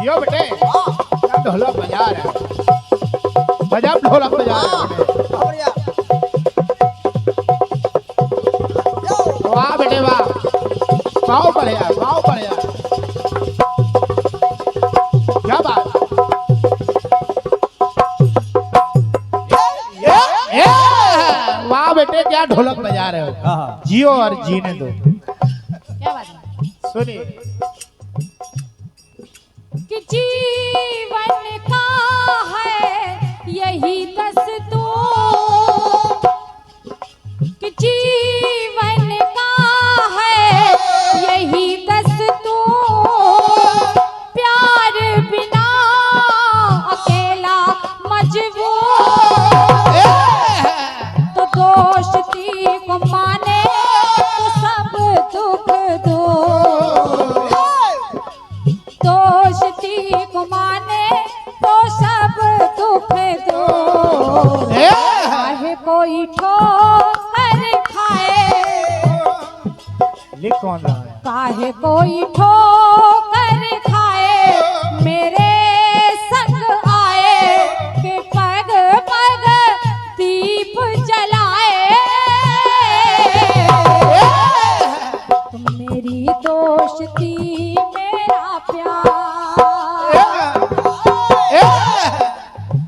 जियो बेटे क्या ढोलक बजा रहा है बजा ढोलक बजा रहा है वाह बेटे वाह पाओ बढ़िया क्या बात वाह बेटे क्या ढोलक बजा रहे हो जियो और जीने दो क्या बात है सुनिए कि जीवन का है यही दस्तूर कि जीवन का है यही दस्तूर प्यार बिना अकेला मजबूर तो दोस्ती को माने तो सब दुख दो दोस्ती को माने तो सब दुख दो चाहे कोई ठोकर खाए लिख कौन रहा है काहे कोई ठोकर खाए मेरे संग आए के पग पग दीप जलाए तुम मेरी दोस्ती मेरा प्यार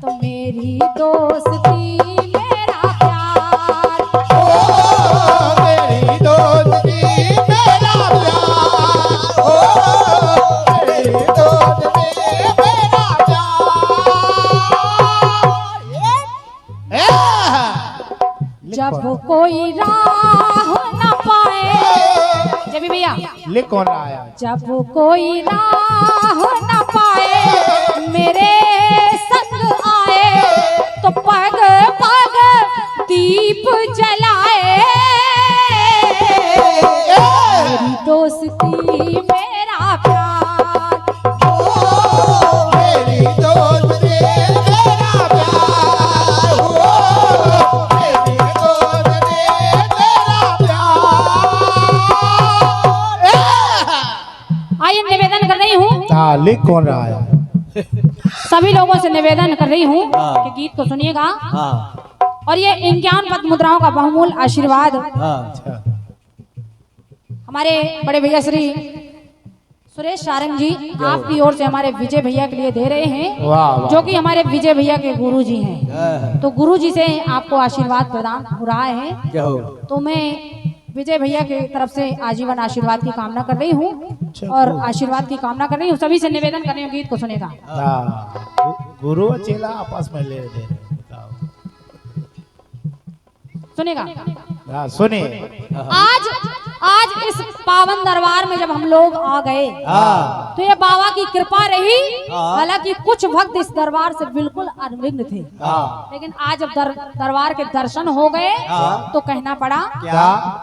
तुम मेरी दोस्ती मेरा प्यार मेरी दोस्ती मेरा प्यार मेरी दोस्ती मेरा प्यार जब कोई राह न पाए जब भैया लिख कौन रहा है जब कोई राह न पाए मेरे संग आए तो पग पग दीप जलाए मेरी दोस्ती मेरा प्यार मेरी दोस्ती मेरा प्यार मेरी दोस्ती मेरा प्यार आइए निवेदन कर रही हूँ हाँ लिख कौन रहा है सभी लोगों से निवेदन कर रही हूँ कि गीत को सुनिएगा और ये 51 पद मुद्राओं का बहुमूल्य आशीर्वाद हमारे बड़े भैया श्री सुरेश सारंग जी आपकी ओर से हमारे विजय भैया के लिए दे रहे हैं वाह जो कि हमारे विजय भैया के गुरु जी हैं तो गुरु जी से आपको आशीर्वाद प्रदान हो रहा है तो मैं विजय भैया की तरफ से आजीवन आशीर्वाद की कामना कर रही हूँ और आशीर्वाद की कामना कर रही हूँ सभी से निवेदन कर रही हूँ गीत को सुनेगा गुरु और चेला आपस में ले दे रहे बताओ सुनेगा सुनिए आज आज इस पावन दरबार में जब हम लोग आ गए तो ये बाबा की कृपा रही हालांकि कुछ भक्त इस दरबार से बिल्कुल अनभिज्ञ थे लेकिन आज जब दरबार के दर्शन हो गए तो कहना पड़ा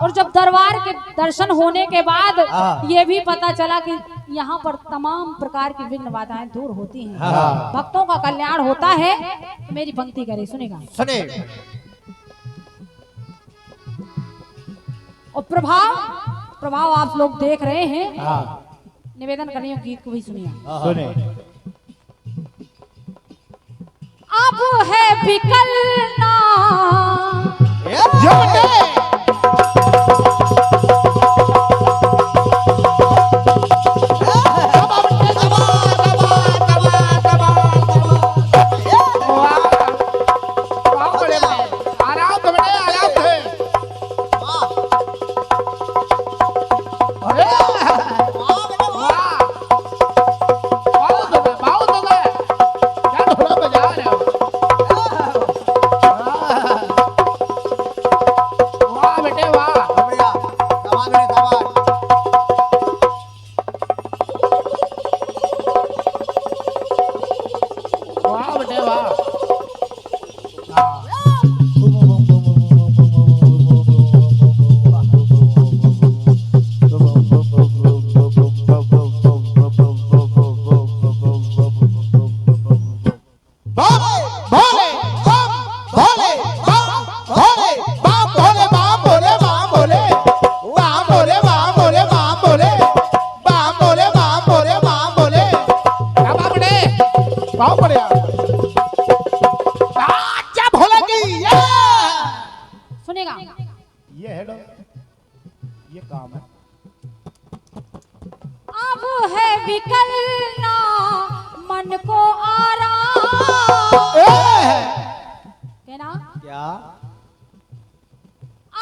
और जब दरबार के दर्शन होने के बाद ये भी पता चला कि यहाँ पर तमाम प्रकार की विघ्न बाधाएं दूर होती हैं भक्तों का कल्याण होता है मेरी पंक्ति करे सुनेगा सुने और प्रभाव आप लोग देख रहे हैं निवेदन कर रही हूँ गीत को भी सुनिए सुने अब है बिकलना आओ बढ़िया क्या भोला की ये सुनेगा ये है ये काम है। अब है विकलना मन को आराम कहना क्या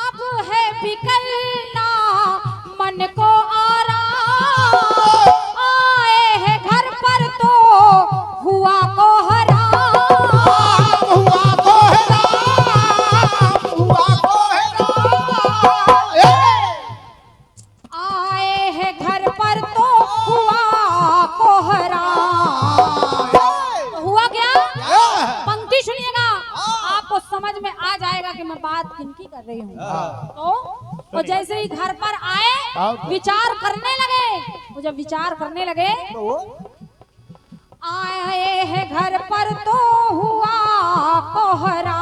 अब है विकलना मन को आराम आए हैं घर पर तो हुआ को हराम हुआ को है राम हुआ को है राम आए हैं घर पर तो हुआ को हराम तो हुआ क्या पंक्ति सुनिएगा आपको समझ में आ जाएगा कि मैं बात किनकी कर रही हूँ। तो जैसे ही घर पर आए विचार करने लगे वो जब विचार करने लगे आए हैं घर पर तो हुआ कोहरा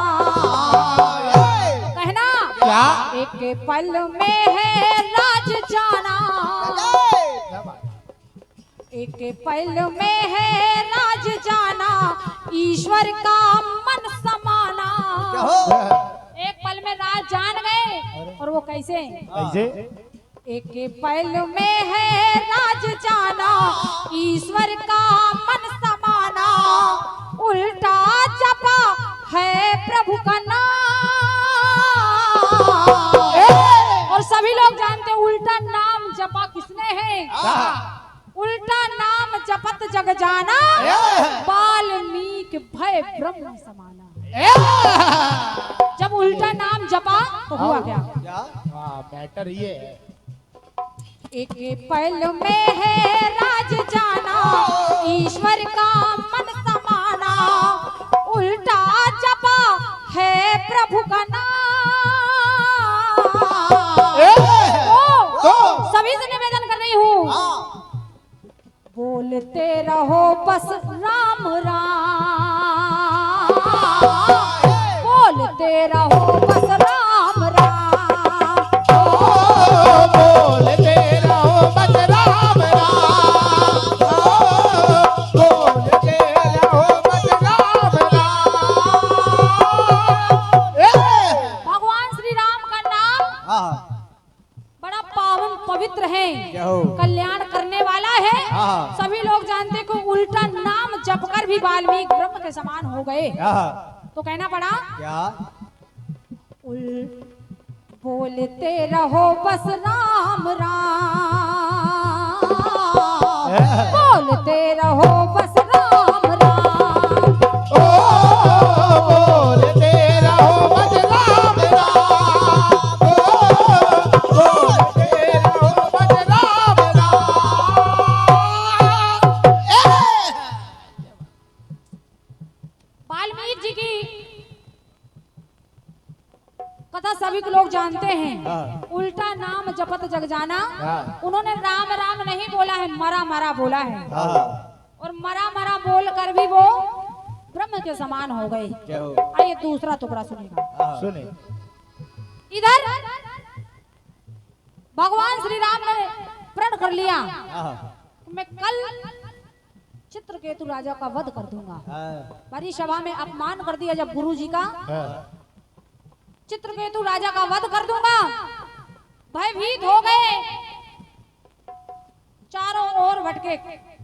कहना क्या एक पल में है राज जाना एक पल में है राज जाना ईश्वर का मन समाना एक पल में राज जान गए और वो कैसे ऐसे एक पल में है राज जाना ईश्वर का मन समाना उल्टा जपा है प्रभु का नाम और सभी लोग जानते हैं उल्टा नाम जपा किसने है उल्टा नाम जपत जग जाना वाल्मीकि भय ब्रह्म समाना जब उल्टा नाम जपा तो हुआ क्या मैटर ये है एक पल में है राज जाना ईश्वर का मन समाना उल्टा जपा है प्रभु का नाम सभी से निवेदन कर रही हूँ बोलते रहो बस राम राम बोलते रहो बस राम राम बोलते रहो बस राम राम बोलते रहो बस राम राम भगवान श्री राम का नाम बड़ा पावन पवित्र है कल्याण करने वाला है सभी लोग जानते हैं कि उल्टा नाम जपकर भी वाल्मीकि ब्रह्म के समान हो गए तो कहना पड़ा क्या बोलते रहो बस राम राम बोलते रहो बस राम राम बोलते रहो बस राम राम बोलते रहो बस राम वाल्मीकि जी की कथा सभी लोग जानते हैं उल्टा नाम जपत जग जाना उन्होंने राम राम नहीं बोला है मरा मरा बोला है और मरा मरा बोल कर भी वो ब्रह्म के समान हो गए आइए दूसरा टुकड़ा सुनेगा सुने इधर भगवान श्री राम ने प्रण कर लिया मैं कल चित्रकेतु राजा का वध कर दूंगा बड़ी सभा में अपमान कर दिया जब गुरु जी का चित्रकेतु राजा का वध कर दूंगा भयभीत हो गए चारों ओर भटके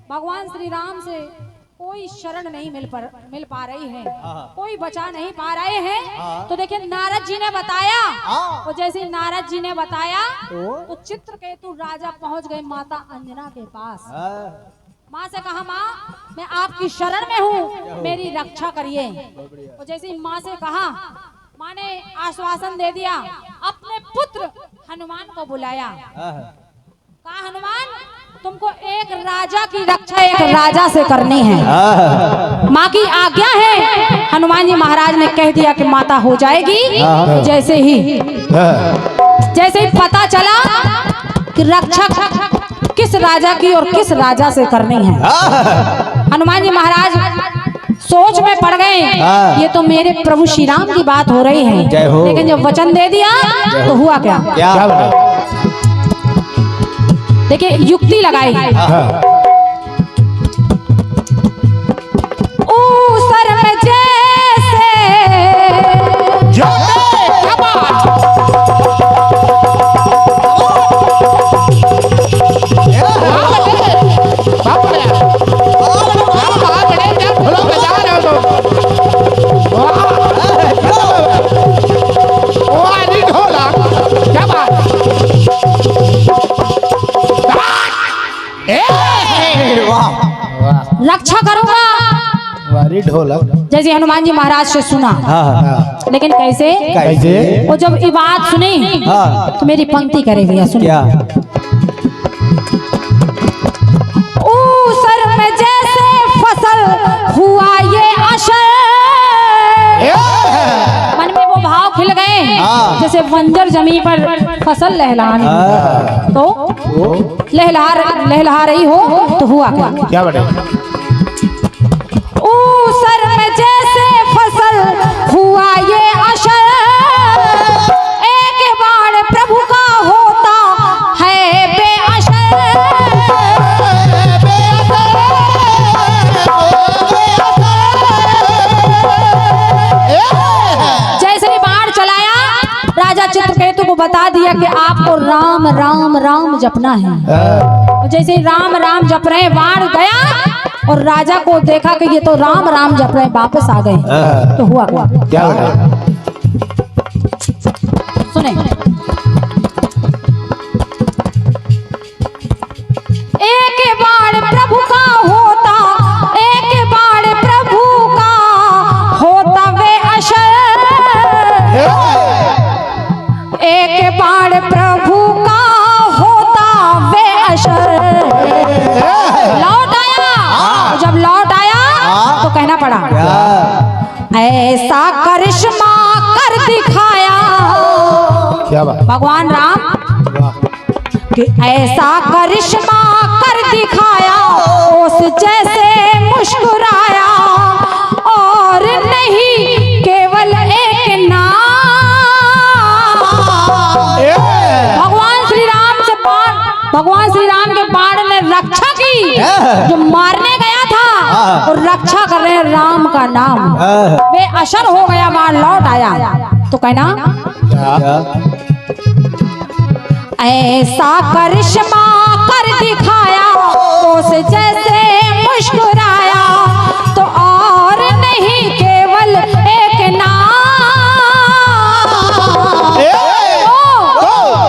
भगवान श्री राम से कोई शरण नहीं मिल पा रही है कोई बचा नहीं पा रहे हैं तो देखिए नारद जी ने बताया तो जैसे नारद जी ने बताया तो चित्रकेतु राजा पहुंच गए माता अंजना के पास माँ से कहा माँ मैं आपकी शरण में हूँ मेरी रक्षा करिए और जैसे माँ से कहा माँ ने आश्वासन दे दिया अपने पुत्र हनुमान को बुलाया कहा हनुमान तुमको एक राजा की रक्षा एक राजा से करनी है माँ की आज्ञा है हनुमान जी महाराज ने कह दिया कि माता हो जाएगी जैसे ही पता चला कि रक्षा किस राजा की और किस राजा से करनी है हनुमान जी महाराज सोच में पड़ गए ये तो मेरे प्रभु श्री राम की बात हो रही है लेकिन जब वचन दे दिया तो हुआ क्या देखिए युक्ति लगाई वाह रक्षा करूंगा। वारी ढोलक। जैसे हनुमान जी महाराज से सुना, लेकिन कैसे? कैसे? वो जब ये बात सुनी तो मेरी पंक्ति करे भैया, सुन क्या? ऊसर में जैसे फसल हुआ ये असर, मन में वो भाव खिल गए जैसे बंजर जमीन पर फसल लहलानी, तो लहला रही हो तो हुआ क्या बेटे? ऊसर में जैसे फसल हुआ ये असर, एक बाण प्रभु का होता है बेअसर। जैसे ही बाण चलाया, राजा चित्रकेतु को बता दिया कि आपको राम राम राम जपना है। जैसे ही राम राम जप रहे, बाण गया और राजा को देखा कि ये तो राम राम जप रहे, वापस आ गए। तो हुआ क्या? सुने, एक बाण प्रभु का होता, एक बाण प्रभु का होता वे असर, एक बाण प्रभु का होता वे असर। जब लौट आया तो कहना पड़ा, ऐसा करिश्मा कर दिखाया क्या बात? भगवान राम कि ऐसा करिश्मा कर दिखाया, उस जैसे मुस्कुराया, और नहीं केवल एक नाम। भगवान श्री राम के बाण ने रक्षा की, जो मारने गया था और रक्षा कर रहे हैं राम का नाम। वे असर हो गया, बाण लौट आया तो कहना, ऐसा करिश्मा कर दिखाया, उस जैसे मुस्कुराया, तो और नहीं केवल एक नाम।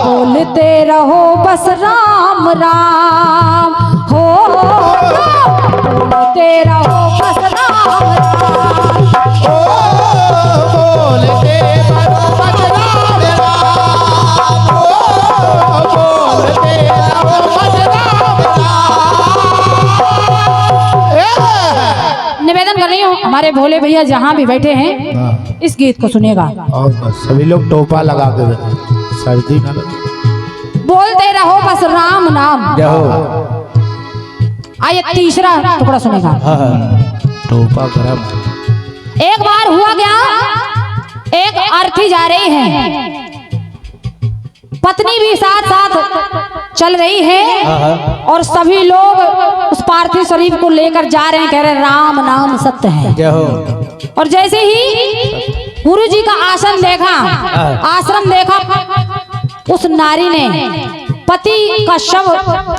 बोलते रहो बस राम राम, हो बोलते रहो बस राम राम, ओ बोलते रहो बस राम राम, ओ बोलते रहो बस राम राम। निवेदन कर रही हूँ हमारे भोले भैया जहाँ भी बैठे हैं, इस गीत को सुनिएगा और सभी लोग टोपा लगा के बैठे, सर्दी ना लगे। बोलते रहो बस राम नाम। आइए तीसरा टुकड़ा सुनेगा। टोपा गरम। एक बार हुआ क्या, एक अर्थी जा रही है, पत्नी भी साथ साथ चल रही है, और सभी लोग उस पार्थिव शरीर को लेकर जा रहे हैं, कह रहे राम नाम सत्य है। और जैसे ही गुरु जी का आसन देखा, आश्रम देखा, उस नारी ने पति का शव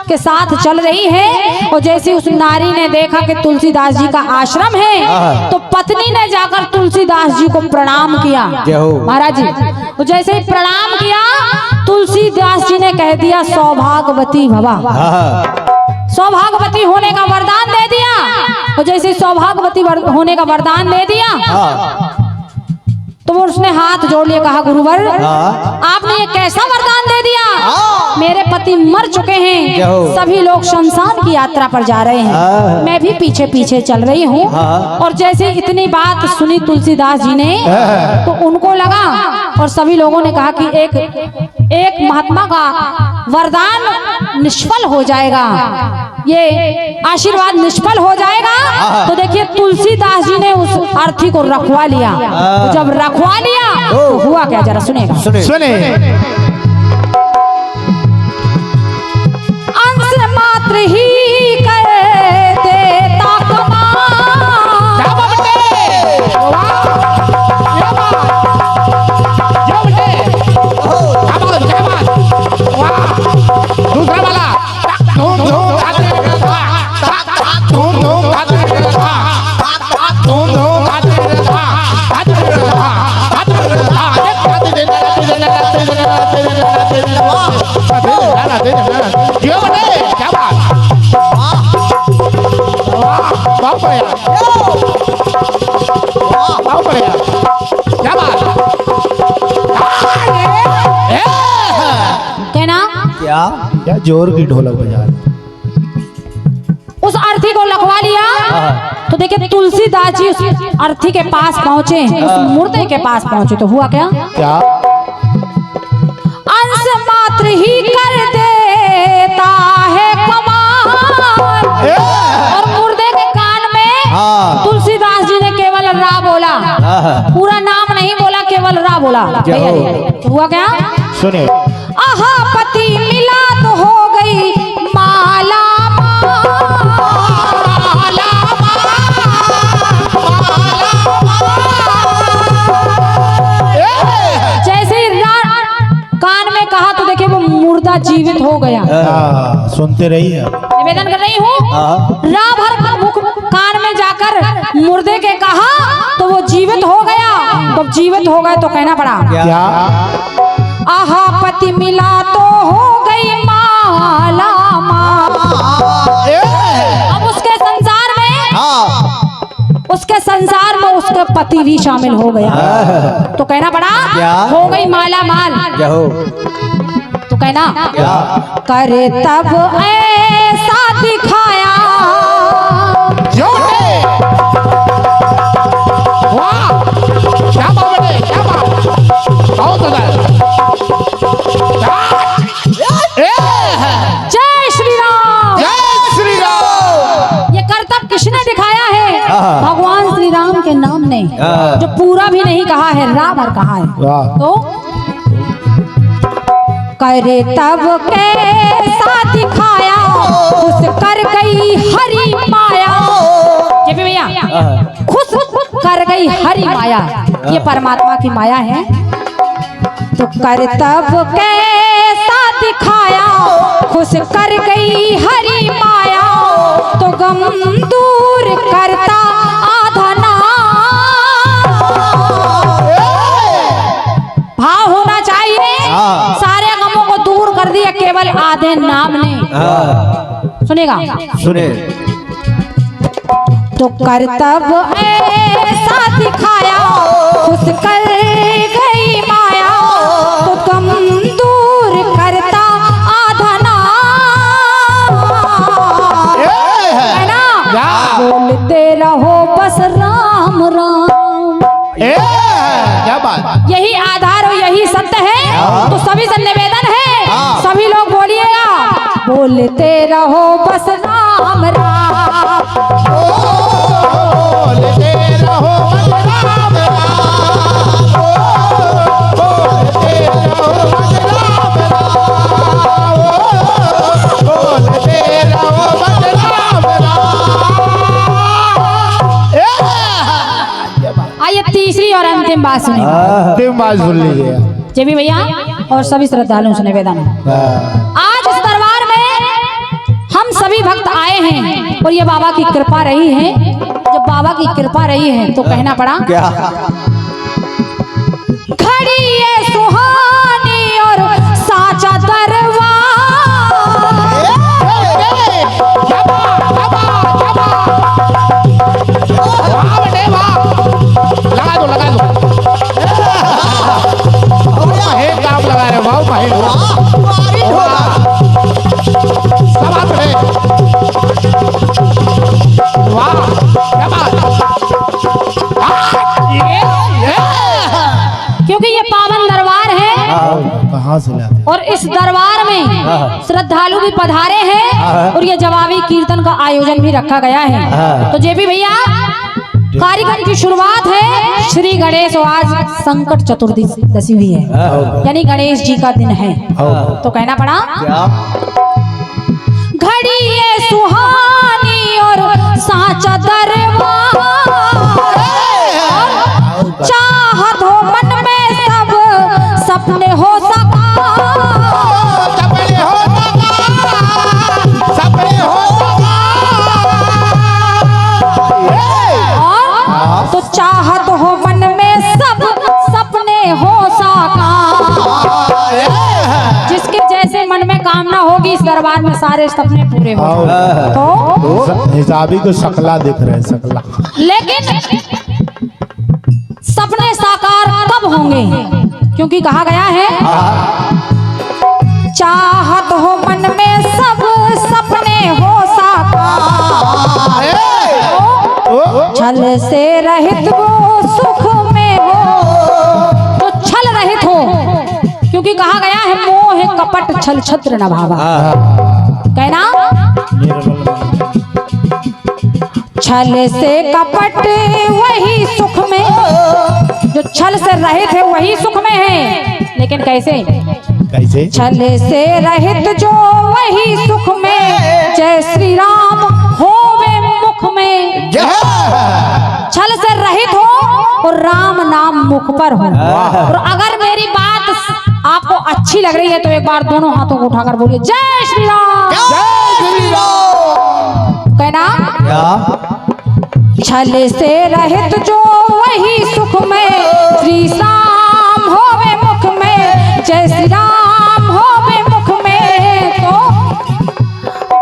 के साथ चल रही है, और जैसे उस नारी ने देखा कि तुलसीदास जी का आश्रम है, तो पत्नी ने जाकर तुलसीदास जी को प्रणाम किया। महाराज जी, तो जैसे ही प्रणाम किया, तुलसीदास जी ने कह दिया सौभाग्यवती भवा, सौभाग्यवती होने का वरदान दे दिया। और जैसे सौभाग्यवती होने का वरदान दे दिया, तो उसने हाथ जोड़ लिया, कहा गुरुवर आपने ये कैसा वरदान दे दिया, मेरे पति मर चुके हैं, सभी लोग शमशान की यात्रा पर जा रहे हैं, मैं भी पीछे पीछे चल रही हूँ। और जैसे इतनी बात सुनी तुलसीदास जी ने, तो उनको लगा, और सभी लोगों ने कहा कि एक महात्मा का वरदान निष्फल हो जाएगा, ये आशीर्वाद निष्फल हो जाएगा। तो देखिए तुलसीदास जी ने उस अर्थी को रखवा लिया। तो जब रखवा लिया तो हुआ क्या, जरा सुनेगा। सुने। अंश मात्र ही कर देता दूसरा वाला क्या बात। बढ़िया बहुत बढ़िया क्या बात कहना क्या क्या जोर की ढोलक बजा रहे। उस अर्थी को लखवा लिया तो देखिए तुलसीदास जी उस अर्थी के पास पहुंचे, उस मुर्दे के पास पहुंचे तो हुआ क्या? क्या अंश मात्र ही कर देता है कमाल। और मुर्दे के कान में तुलसीदास जी ने केवल रा बोला, पूरा नाम नहीं बोला, केवल रा बोला। भैया तो हुआ क्या? सुनिए। आहा पति मिला तो हो गई माला कान में कहा तो देखिए वो मुर्दा जीवित हो गया। सुनते रहिए। निवेदन कर रही हूँ, राह भर मुख कान में जाकर मुर्दे के कहा तो वो जीवित हो गया। तो जीवित हो गए तो कहना पड़ा क्या? आहा पति मिला तो हो गई माला अब उसके संसार में उसके पति भी शामिल हो गया। तो कहना पड़ा हो गई माला माल। तो कहना करे तब ऐसा दिखाया वाह क्या बात है, क्या बात बहुत जय श्री राम। जय श्री राम। ये करतब किसने दिखाया है? भगवान श्री राम के नाम ने, जो पूरा भी नहीं कहा है, रा भर कहा है। तो करे तब कैसा दिखाया खुश कर गई हरि माया। जी भैया खुश कर गई हरि माया, ये परमात्मा की माया है। तो कर तब कैसा दिखाया खुश कर गई हरि माया। तो गम दूर करता आधना भाव होना चाहिए। सारे गमों को दूर कर दिया केवल आधे नाम ने। सुनेगा? सुने। तो करतब ऐसा दिखाया खुश कर गई माया। तो गम दूर करता आधना है ना। बोलते रहो बस राम राम। क्या बात। यही आधार और यही सत्य है। तो सभी से निवेदन है, सभी लोग बोलिएगा, बोलते रहो बस राम राम। बोलते रहो बस राम राम। बोलते रहो बस राम राम। बोलते रहो बस राम राम। आइए तीसरी और अंतिम बात सुनिए। अंतिम बात सुन लीजिए जे भी भैया और सभी श्रद्धालुओं से निवेदन है, आज इस दरबार में हम सभी भक्त आए हैं और ये बाबा की कृपा रही है। जब बाबा की कृपा रही है तो कहना पड़ा क्या? खड़ी ये सुहानी और साचा दरबार। लगा दो लगा दो। काम लगा रहे भाव सब आप है। वाह क्या बात। क्योंकि ये पावन दरबार है कहाँ से लाते? और इस दरबार में श्रद्धालु भी पधारे हैं और ये जवाबी कीर्तन का आयोजन भी रखा गया है। तो जे भी भैया कार्यक्रम की शुरुआत है श्री गणेश, आज संकट चतुर्दशी भी है, यानी गणेश जी का दिन है। तो कहना पड़ा घड़ी ये सुहानी और साचा दरबार। चाहत हो मन में सब सपने हो सका। सपने हो सपने हो और तो चाहत हो मन में सब सपने हो सका। जिसके जैसे मन में कामना होगी इस दरबार दरबार में सारे सपने पूरे हो तो हिसाबी को शकला दिख रहे हैं, शकला। लेकिन सपने साकार कब होंगे? क्योंकि कहा गया है चाहत हो मन में सब सपने हो साकार, छल से रहित वो सुख में हो, तो छल रहित हो। क्योंकि कहा गया है मोह कपट छल छत्र न भावा, कहना छल से कपट वही सुख में, जो छल से रहित है वही सुख में है। लेकिन कैसे? कैसे? छल से रहित जो वही सुख में, जय श्री राम होवे मुख में। छल से रहित हो और राम नाम मुख पर हो। और अगर मेरी बात आपको अच्छी लग रही है तो एक बार दोनों हाथों को उठाकर बोलिए जय श्री राम। जय श्री राम। कहना छल से रहित जो वही सुख में, श्री राम होवे मुख में, जय श्री राम होवे मुख में। तो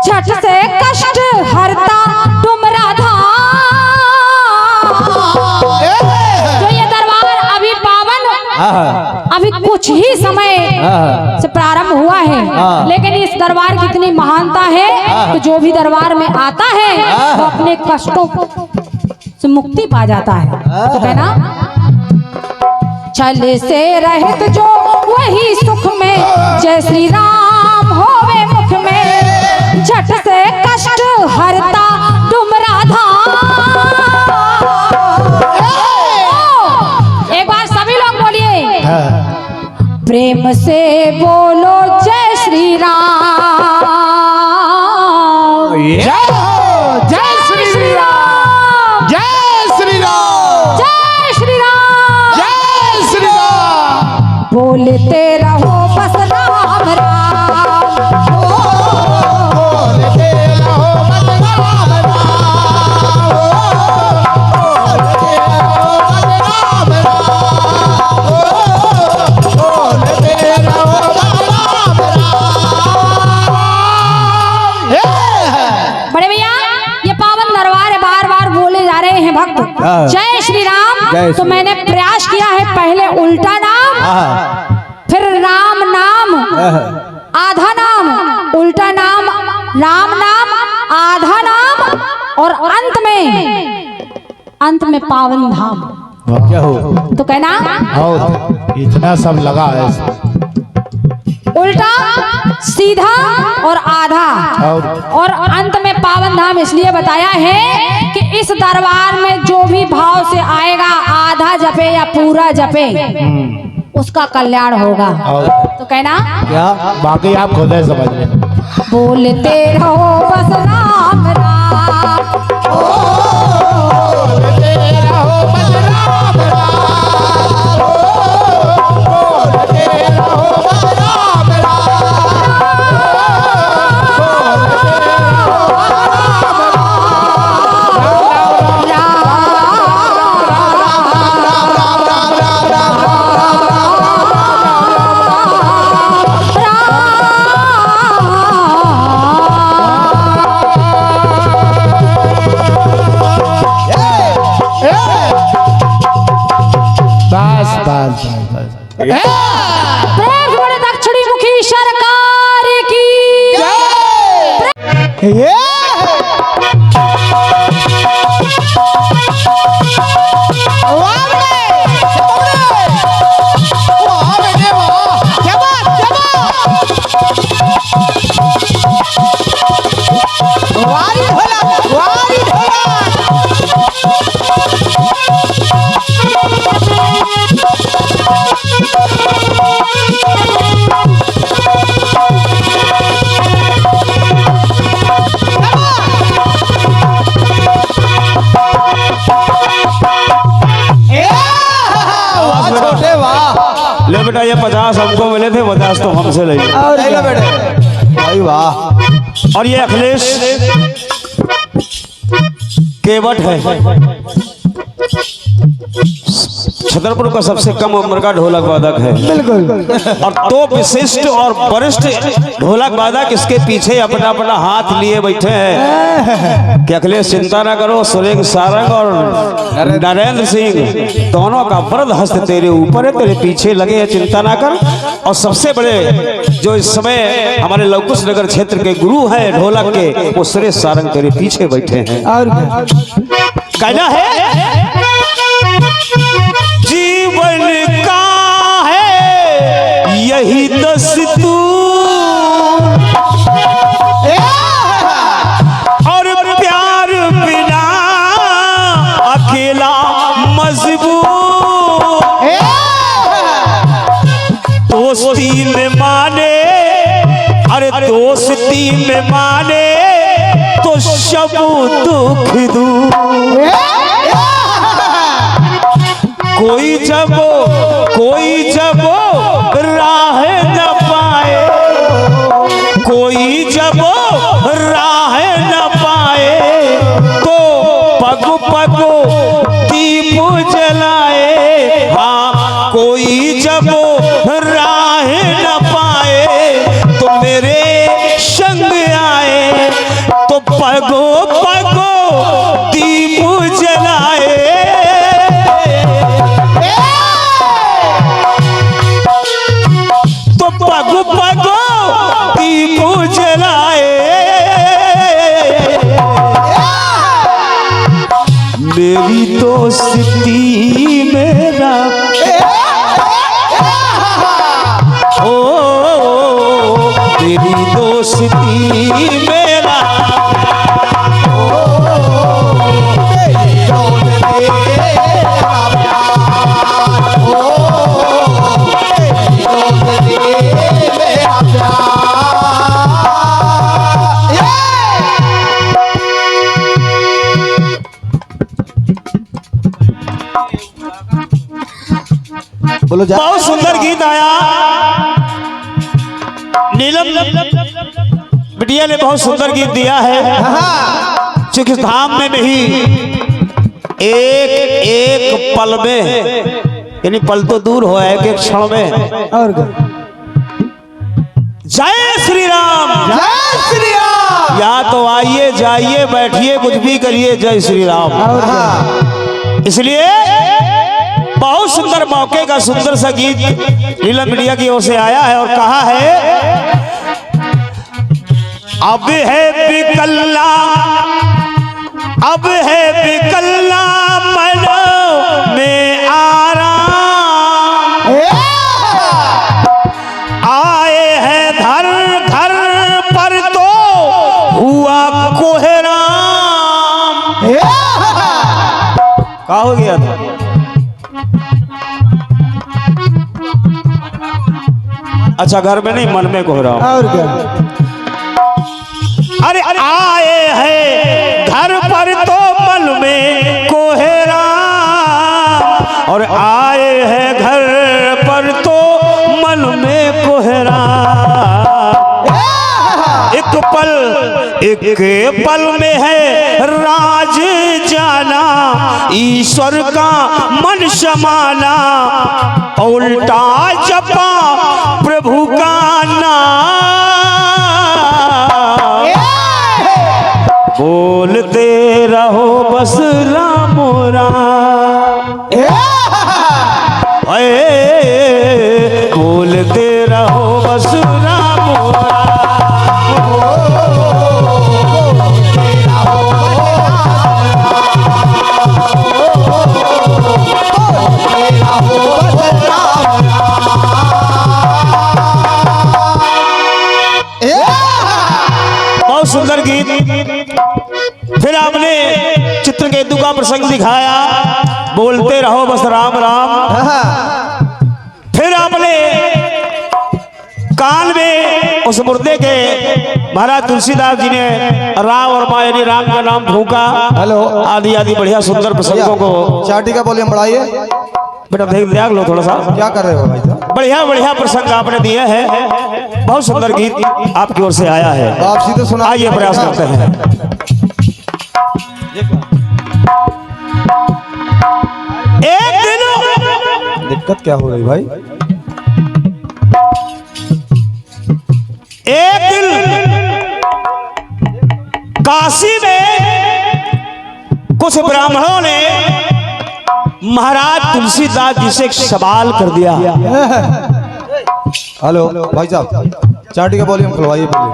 झट से कष्ट हरता डुमरा धाम। जो ये दरबार अभी पावन अभी कुछ ही समय से प्रारंभ हुआ है, लेकिन इस दरबार की इतनी महानता है कि जो भी दरबार में आता है वो अपने कष्टों से मुक्ति पा जाता है। तो कहना छल से रहित जो वही सुख में, जय श्री राम होवे मुख में, झट से कष्ट हरता डुमरा धाम। एक बार सभी लोग बोलिए प्रेम से बोलो जय श्री राम। जय श्री राम। जय श्री राम। जय श्री राम। जय श्री राम। बोलते रहो बस राम राम। बोलते रहो बस राम राम। बोलते रहो बस राम राम। बोलते रहो बस राम राम। बड़े भैया ये पावन दरबार है, बार बार बोले जा रहे हैं भक्त जय श्री राम। तो मैंने प्रयास किया है पहले उल्टा नाम, फिर राम नाम आधा नाम, उल्टा नाम राम नाम आधा नाम, और अंत में पावन धाम। क्या हो? तो कहना और इतना सब लगा है, उल्टा सीधा और आधा, और अंत में पावन धाम इसलिए बताया है कि इस दरबार में जो भी भाव से आएगा, आधा जपे या पूरा जपे, उसका कल्याण होगा। तो कहना क्या बाकी आप खुद ही समझ लें। बोलते रहो बस राम राम। बोलते रहो बस राम राम। बोलते रहो बस राम राम। प्रेम बड़े दक्षिणी मुखी सरकार की ले बेटा ये 50 हमको मिले थे, 50 तो हमसे ले लो बेटे। भाई वाह। और ये अखिलेश केवट है, छतरपुर का सबसे कम उम्र का ढोलक वादक है। बिल्कुल। और तो विशिष्ट और वरिष्ठ ढोलक वादक इसके पीछे अपना अपना हाथ लिए बैठे हैं कि अखिलेश चिंता ना करो, सुरेंद्र सारंग और नरेंद्र सिंह दोनों का वरद हस्त तेरे ऊपर है, तेरे पीछे लगे हैं, चिंता ना कर। और सबसे बड़े जो इस समय हमारे लवकुश नगर क्षेत्र के गुरु हैं ढोलक के, वो सुरेश सारंग तेरे पीछे बैठे हैं। और कहना है जीवन का है यही दस्तूर, और प्यार बिना अकेला मजबूर, दोस्ती में माने, अरे दोस्ती में माने तो सब दुख दूर। कोई जब राह न पाए, कोई जब राह न पाए तो पग पग दीप जलाए। हाँ, कोई जब राह न पाए तो मेरे संग आए, तो पगो पगो दीप जलाए। पगो पगो दीप जलाए, मेरी दोस्ती मेरा ओ मेरी दोस्ती मेरा बोलो। बहुत सुंदर गीत आया। नीलम बिटिया ने बहुत सुंदर गीत दिया है। चूंकि धाम में भी एक एक पल में, यानी पल तो दूर हो, एक एक क्षण में। और जय श्री राम, जय श्री राम। या तो आइए जाइए बैठिए कुछ भी करिए, जय श्री राम। इसलिए बहुत सुंदर मौके का सुंदर सा गीत नीलम मीडिया की ओर से आया है और कहा है अब है बिकल्ला, अब है बिकल्ला मन में आराम, आए हैं घर घर पर तो हुआ कोहराम। क्या हो गया था? अच्छा, घर में नहीं मन में कोहराम। और क्या? अरे आए हैं घर पर तो मन में कोहराम, और आए हैं घर पर तो मन में कोहराम। एक पल में है राज जाना, ईश्वर का मन समाना, उल्टा जपा प्रभु का नाम। बोलते रहो बस राम राम, बोलते रहो बस राम राम। बहुत सुंदर गीत। फिर आपने चित्रकेतु का प्रसंग दिखाया, बोलते रहो बस राम राम। फिर आपने कान में उस मुर्दे के महाराज तुलसीदास जी ने राम और माँ यानी राम का नाम फूका। हेलो। आदि आदि बढ़िया सुंदर प्रसंगों को। चाटी का वॉल्यूम बढ़ाइए बेटा, देख लो थोड़ा सा। क्या कर रहे हो भाई साहब? बढ़िया बढ़िया प्रसंग आपने दिए हैं। बहुत सुंदर गीत आपकी ओर से आया है। आप सीधे सुना। आइए प्रयास करते हैं। एक दिन दिक्कत क्या हो रही भाई? एक दिन काशी में कुछ ब्राह्मणों ने महाराज तुलसीदास जी से एक सवाल कर दिया। हेलो भाई साहब, चाटी का वॉल्यूम खुलवाइए बोलिए।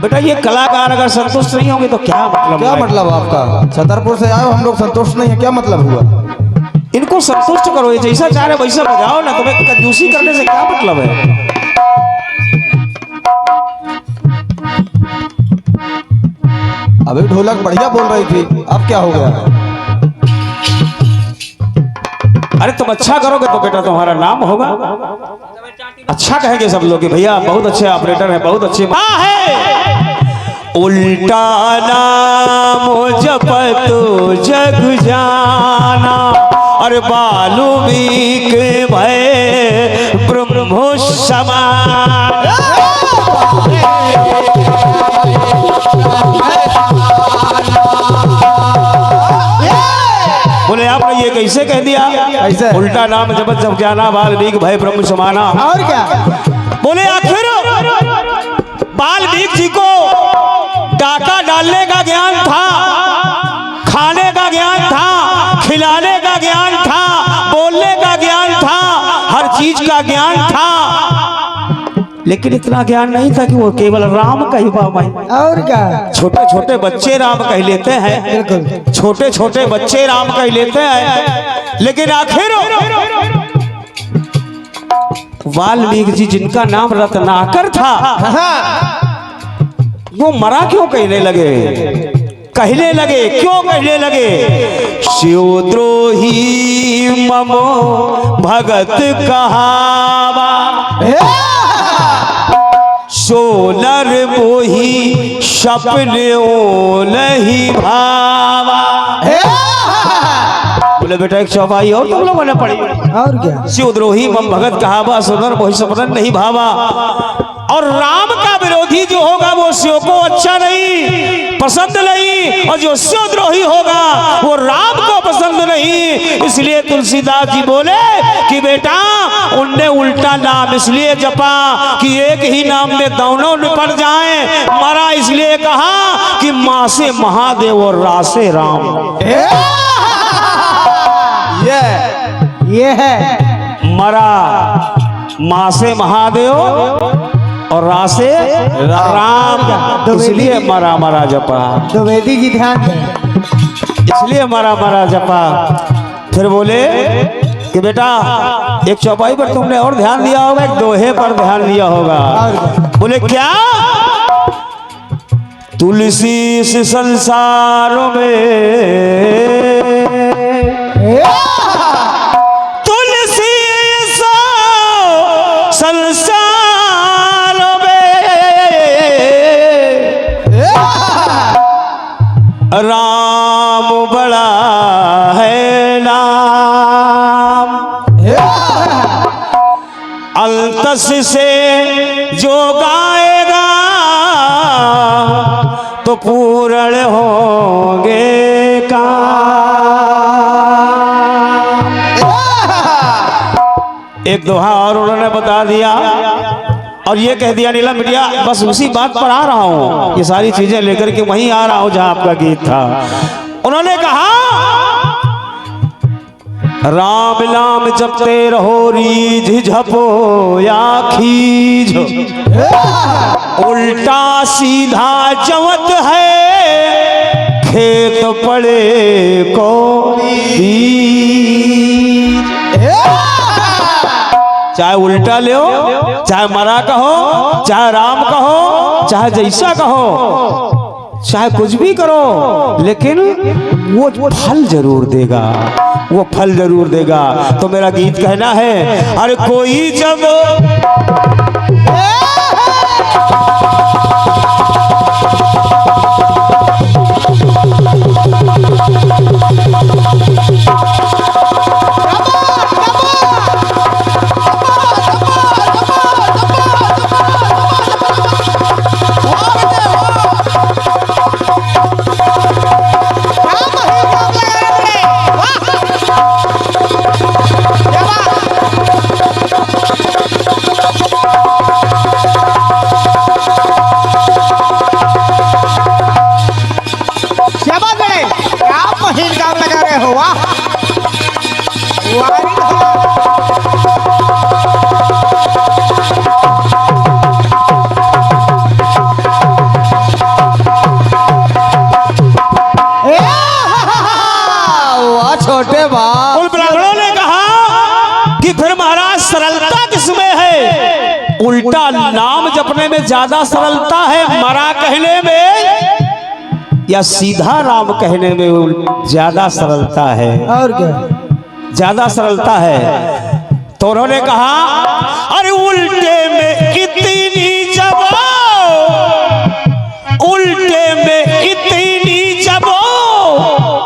बेटा ये कलाकार अगर संतुष्ट नहीं होंगे तो क्या मतलब? क्या मतलब आपका? छतरपुर से आए हो, हम लोग संतुष्ट नहीं है, क्या मतलब हुआ? इनको संतुष्ट करो, ये जैसा चाह रहे वैसा बजाओ ना, तुम्हें कंजूसी करने से क्या मतलब है? अभी ढोलक बढ़िया बोल रही थी, अब क्या हो गया? अरे तुम अच्छा करोगे तो बेटा तुम्हारा नाम होगा। अच्छा कहेंगे सब लोग कि भैया बहुत अच्छे ऑपरेटर है, बहुत अच्छे है। उल्टा नाम जपत जग जाना, और वाल्मीकि भय ब्रह्मो समान। बोले आपने ये कैसे कह दिया? कैसे? उल्टा नाम जपत जग जाना, वाल्मीकि भय ब्रह्म समाना। और क्या? बोले आखिर वाल्मीकि जी को डाका डालने का ज्ञान था, खाने का ज्ञान था, खिलाने का ज्ञान था, बोलने का ज्ञान था, हर चीज का ज्ञान था, लेकिन इतना ज्ञान नहीं था कि वो केवल राम कही पाए। और क्या? छोटे छोटे बच्चे राम कह लेते हैं, छोटे छोटे बच्चे राम कह लेते हैं, लेकिन आखिर वाल्मीकि जी जिनका नाम रत्नाकर था, वो मरा क्यों कहने लगे? कहने लगे क्यों कहने लगे? शिवद्रोही ममो भगत कहावा, सोनर मोही सपने ओलही भावा। बोले बेटा एक चौपाई और तुम लोगों ने पढ़ी। और क्या? शिवद्रोही मम भगत कहावा, सोनर मोही सपन नहीं भावा। और राम का विरोधी जो होगा वो शिव को अच्छा नहीं, पसंद नहीं, और जो शिवद्रोही होगा वो राम को पसंद नहीं। इसलिए तुलसीदास जी बोले कि बेटा उनने उल्टा नाम इसलिए जपा कि एक ही नाम में दोनों निपट जाएं। मरा इसलिए कहा कि माँ से महादेव और रा से राम। ये है मरा माँ से महादेव और रा से राम, इसलिए मरा मरा जपा। द्विवेदी जी ध्यान दें, इसलिए मरा मरा जपा। फिर बोले कि बेटा एक चौपाई पर तुमने और ध्यान दिया होगा, एक दोहे पर ध्यान दिया होगा। बोले क्या? तुलसी इस संसार में, तुलसी इस संसार में, राम बड़ा है नाम। अलतस से जो गाएगा तो पूर्ण होंगे काम। एक दोहा और उन्होंने बता दिया और ये कह दिया नीला मीडिया, बस उसी बात पर आ रहा हूँ, ये सारी चीजें लेकर के वहीं आ रहा हूँ जहां आपका गीत था। उन्होंने कहा राम नाम जपते रहो रीझ झपो या खीझ, उल्टा सीधा जवत है खेत पड़े को बीज। चाहे उल्टा ले, चाहे मरा कहो, चाहे राम कहो, चाहे जैसा कहो, चाहे कुछ भी करो, लेकिन वो फल जरूर देगा, वो फल जरूर देगा। तो मेरा गीत कहना है, अरे कोई जब गए हो वाह वाह छोटे बाप। उन ब्राह्मणों ने कहा कि फिर महाराज सरलता किसमें है? उल्टा नाम जपने में ज्यादा सरलता है मरा कहने में या सीधा राम कहने में ज्यादा सरलता है? और क्या ज्यादा सरलता है। तो उन्होंने कहा अरे उल्टे में इतनी जबो, उल्टे में इतनी जबो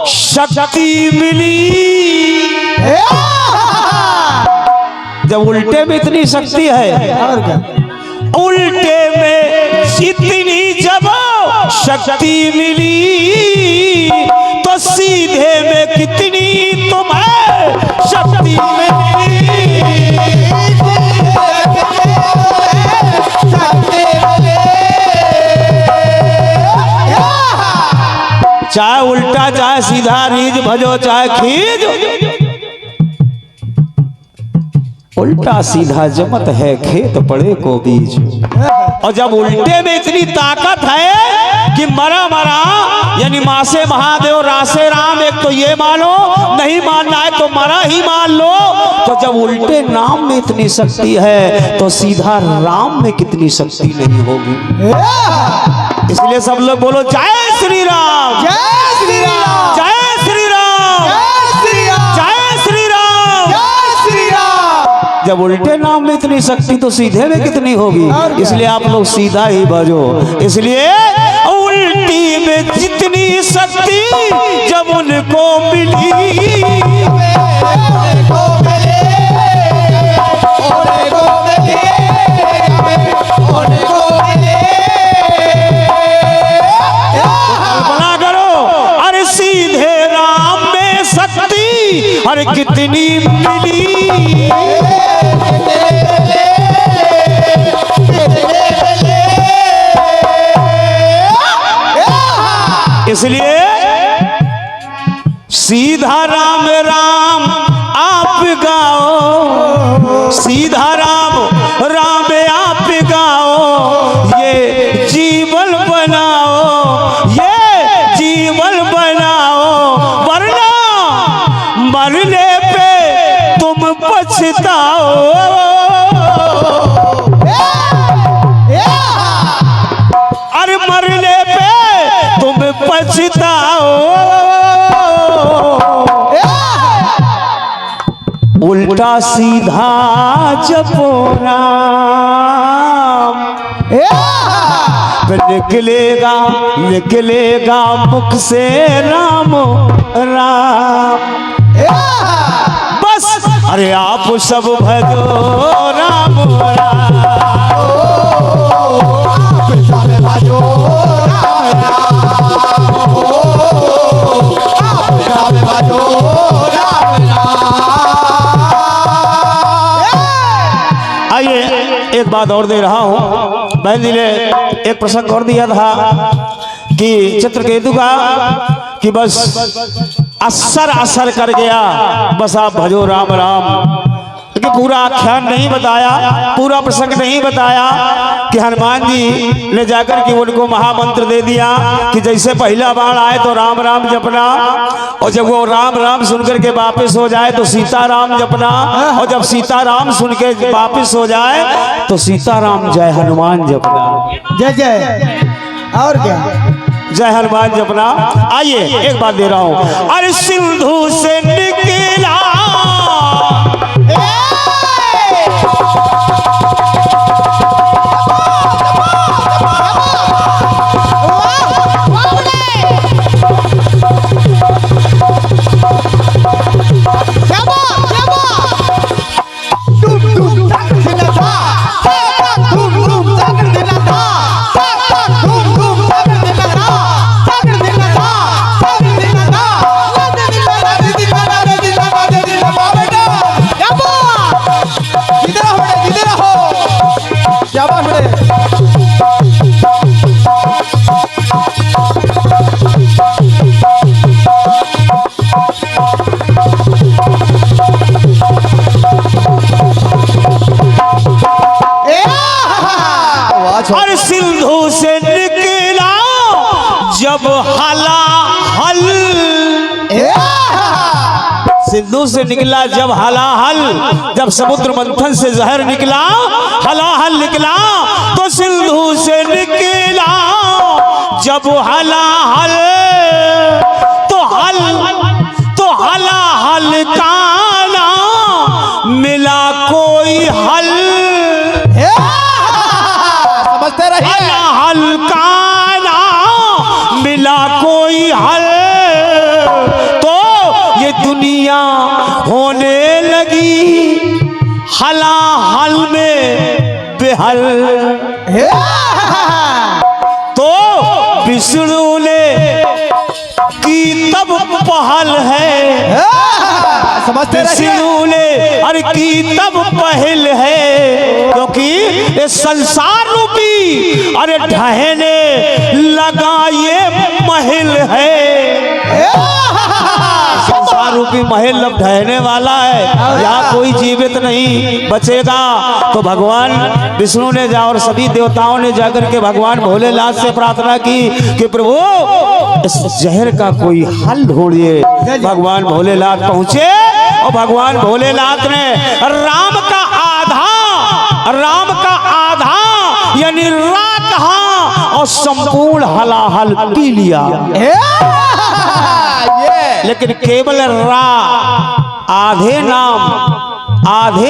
शक्ति मिली। जब उल्टे में इतनी शक्ति है, और क्या उल्टे में इतनी जब शक्ति मिली तो सीधे में कितनी तुम्हें शक्ति मिली। चाहे उल्टा चाहे सीधा रीझ भजो चाहे खींच, उल्टा सीधा जमत है खेत पड़े को बीज। और जब उल्टे में इतनी ताकत है कि मरा मरा यानी मासे महादेव रासे राम, एक तो ये मानो, नहीं मानना है तो मरा ही मान लो। तो जब उल्टे नाम में इतनी शक्ति है तो सीधा राम में कितनी शक्ति नहीं होगी। इसलिए सब लोग बोलो जय श्री राम, जय श्री राम, जय श्री राम, जय श्री राम, जय श्री राम, जय श्री राम। जब उल्टे नाम में इतनी शक्ति तो सीधे में कितनी होगी। इसलिए आप लोग सीधा ही बजो। इसलिए उल्टी में जितनी शक्ति जब उनको मिली, कल्पना करो अरे सीधे राम में शक्ति अरे कितनी मिली। इसलिए सीधा राम राम आप गाओ, सीधा राम राम आप गाओ, ये जीवन बनाओ, ये जीवन बनाओ, वरना मरने पे तुम पछताओ। अरे मरने पे तुम पछताओ। उल्टा सीधा जपो राम, फिर निकलेगा निकलेगा मुख से राम राम। बस अरे आप सब भजो राम राम। आइए एक बात और दे रहा हूँ। बहन जी ने एक प्रसंग और दिया था कि चित्रकेतु का कि बस असर असर कर गया, बस आप भजो राम राम। कि पूरा आख्यान नहीं बताया, पूरा प्रसंग नहीं बताया कि हनुमान जी ने जाकर के उनको महामंत्र दे दिया कि जैसे पहला बाण आए तो राम राम जपना, और जब वो राम राम सुनकर के वापस हो जाए तो सीता राम जपना, और जब सीता राम सुन के वापस हो जाए तो सीता राम जय हनुमान जपना। जय जय और क्या जय हनुमान जपना। आइए एक बात दे रहा हूँ। अरे सिंधु से निकला जब हला हल सिंधु से निकला जब हलाहल, जब समुद्र मंथन से जहर निकला, हलाहल निकला तो सिंधु से निकला जब हलाहल, तो हलाहल का ना मिला कोई हल, समझते रहिए। हलाहल का ना मिला कोई हल, ये दुनिया होने लगी हलाहल में बेहल। तो विष्णु ने की तब पहल है, समझते रहिए। विष्णु ने अरे की तब पहल है, क्योंकि ये संसार रूपी अरे ढहने लगा ये महल है। संसार रूपी महल अब ढहने वाला है, यहाँ कोई जीवित नहीं बचेगा। तो भगवान विष्णु ने जा और सभी देवताओं ने जाकर के भगवान भोलेनाथ से प्रार्थना की कि प्रभु इस जहर का कोई हल ढूंढिए। भगवान भोलेनाथ पहुंचे और भगवान भोलेनाथ ने राम का आधा यानी रा कहा और संपूर्ण हलाहल पी लिया, लेकिन केवल रा आधे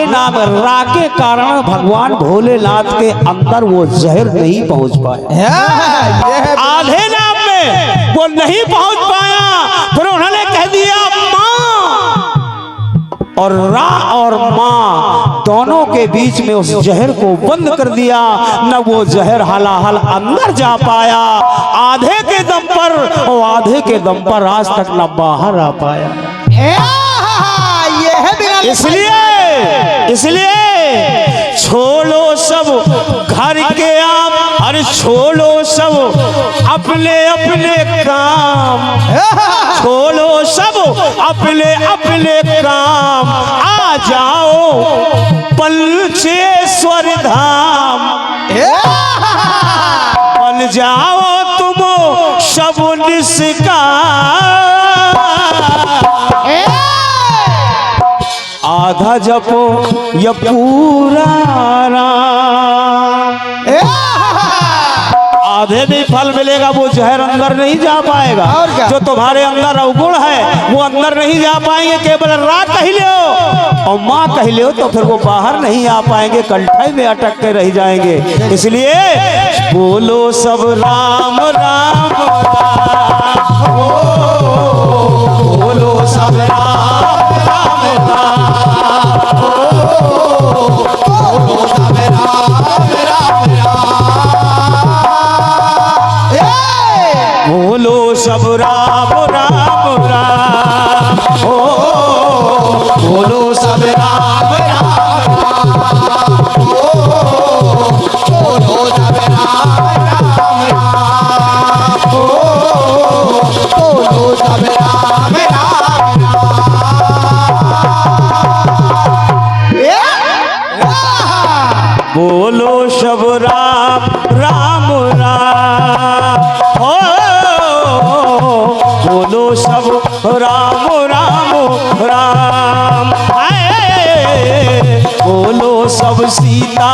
नाम रा के कारण भगवान भोलेनाथ के अंदर वो जहर नहीं पहुंच पाया। आधे नाम में वो नहीं पहुंच पाया, फिर उन्होंने कह दिया माँ, और रा और माँ दोनों के बीच में उस जहर को बंद कर दिया। न वो जहर हलाहल अंदर जा पाया आधे के दम पर, और आधे के दम पर आज तक न बाहर आ पाया। इसलिए छोड़ो सब घर के आम, अरे छोड़ो सब अपने काम, छोड़ो सब अपने काम, आ जाओ पंचेश्वर धाम, बन जाओ तुम सब निष्काम। आधा जपो या पूरा राम, आधे भी फल मिलेगा, वो जहर अंदर नहीं जा पाएगा। जो तुम्हारे अंदर अवगुण है वो अंदर नहीं जा पाएंगे। केवल रा कह लो और माँ कह लो तो फिर वो बाहर नहीं आ पाएंगे, कंठाई में अटक के रह जाएंगे। इसलिए बोलो सब राम राम राम, बोलो सब राम राम राम, बोलो सब राम राम राम, बोलो सब राम राम राम, ओ बोलो सब राम राम राम, ओ बोलो सब राम राम राम, ओ बोलो सब राम राम राम, बोलो सब राम राम राम, बोलो सब राम राम राम, बोलो सब सीता